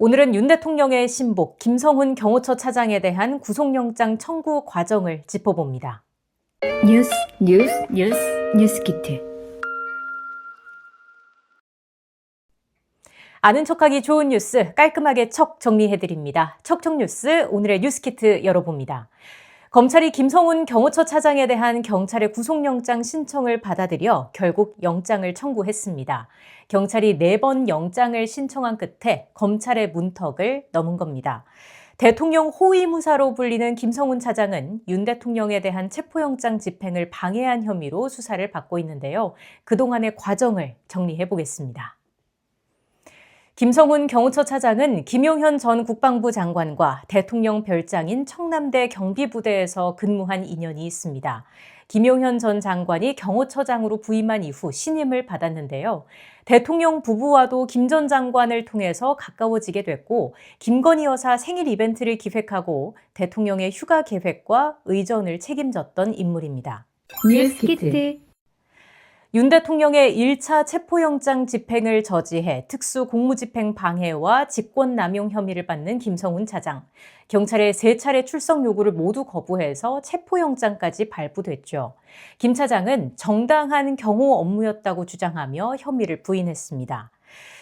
오늘은 윤 대통령의 신복 김성훈 경호처 차장에 대한 구속영장 청구 과정을 짚어봅니다. 뉴스키트. 아는 척하기 좋은 뉴스 깔끔하게 척 정리해드립니다. 척척 뉴스 오늘의 뉴스키트 열어봅니다. 검찰이 김성훈 경호처 차장에 대한 경찰의 구속영장 신청을 받아들여 결국 영장을 청구했습니다. 경찰이 4번 영장을 신청한 끝에 검찰의 문턱을 넘은 겁니다. 대통령 호위무사로 불리는 김성훈 차장은 윤 대통령에 대한 체포영장 집행을 방해한 혐의로 수사를 받고 있는데요. 그동안의 과정을 정리해 보겠습니다. 김성훈 경호처 차장은 김용현 전 국방부 장관과 대통령 별장인 청남대 경비부대에서 근무한 인연이 있습니다. 김용현 전 장관이 경호처장으로 부임한 이후 신임을 받았는데요. 대통령 부부와도 김 전 장관을 통해서 가까워지게 됐고 김건희 여사 생일 이벤트를 기획하고 대통령의 휴가 계획과 의전을 책임졌던 인물입니다. 뉴스키트. 윤 대통령의 1차 체포영장 집행을 저지해 특수공무집행 방해와 직권남용 혐의를 받는 김성훈 차장. 경찰의 3차례 출석 요구를 모두 거부해서 체포영장까지 발부됐죠. 김 차장은 정당한 경호 업무였다고 주장하며 혐의를 부인했습니다.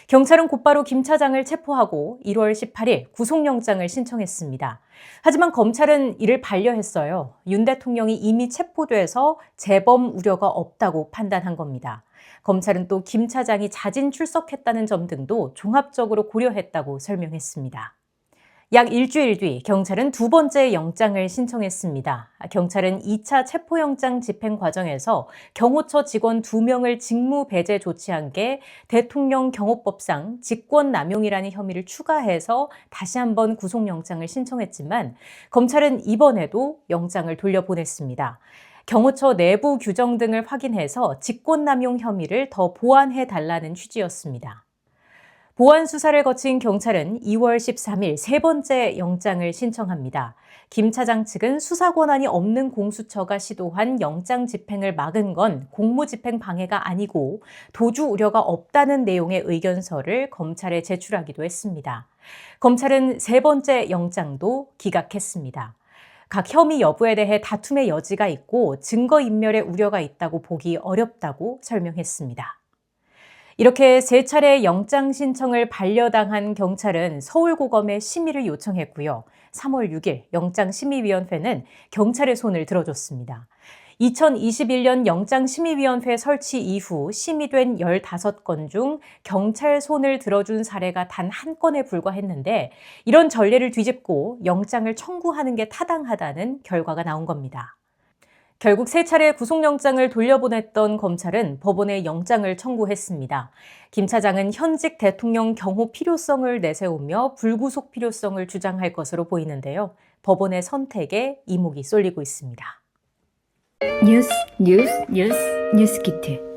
경찰은 곧바로 김 차장을 체포하고 1월 18일 구속영장을 신청했습니다. 하지만 검찰은 이를 반려했어요. 윤 대통령이 이미 체포돼서 재범 우려가 없다고 판단한 겁니다. 검찰은 또 김 차장이 자진 출석했다는 점 등도 종합적으로 고려했다고 설명했습니다. 약 일주일 뒤 경찰은 2번째 영장을 신청했습니다. 경찰은 2차 체포영장 집행 과정에서 경호처 직원 2명을 직무 배제 조치한 게 대통령 경호법상 직권남용이라는 혐의를 추가해서 다시 한번 구속영장을 신청했지만 검찰은 이번에도 영장을 돌려보냈습니다. 경호처 내부 규정 등을 확인해서 직권남용 혐의를 더 보완해달라는 취지였습니다. 보완 수사를 거친 경찰은 2월 13일 3번째 영장을 신청합니다. 김 차장 측은 수사 권한이 없는 공수처가 시도한 영장 집행을 막은 건 공무집행 방해가 아니고 도주 우려가 없다는 내용의 의견서를 검찰에 제출하기도 했습니다. 검찰은 3번째 영장도 기각했습니다. 각 혐의 여부에 대해 다툼의 여지가 있고 증거인멸의 우려가 있다고 보기 어렵다고 설명했습니다. 이렇게 3차례 영장 신청을 반려당한 경찰은 서울고검에 심의를 요청했고요. 3월 6일 영장심의위원회는 경찰의 손을 들어줬습니다. 2021년 영장심의위원회 설치 이후 심의된 15건 중 경찰 손을 들어준 사례가 단 1건에 불과했는데 이런 전례를 뒤집고 영장을 청구하는 게 타당하다는 결과가 나온 겁니다. 결국 3차례 구속영장을 돌려보냈던 검찰은 법원에 영장을 청구했습니다. 김 차장은 현직 대통령 경호 필요성을 내세우며 불구속 필요성을 주장할 것으로 보이는데요. 법원의 선택에 이목이 쏠리고 있습니다. 뉴스키트.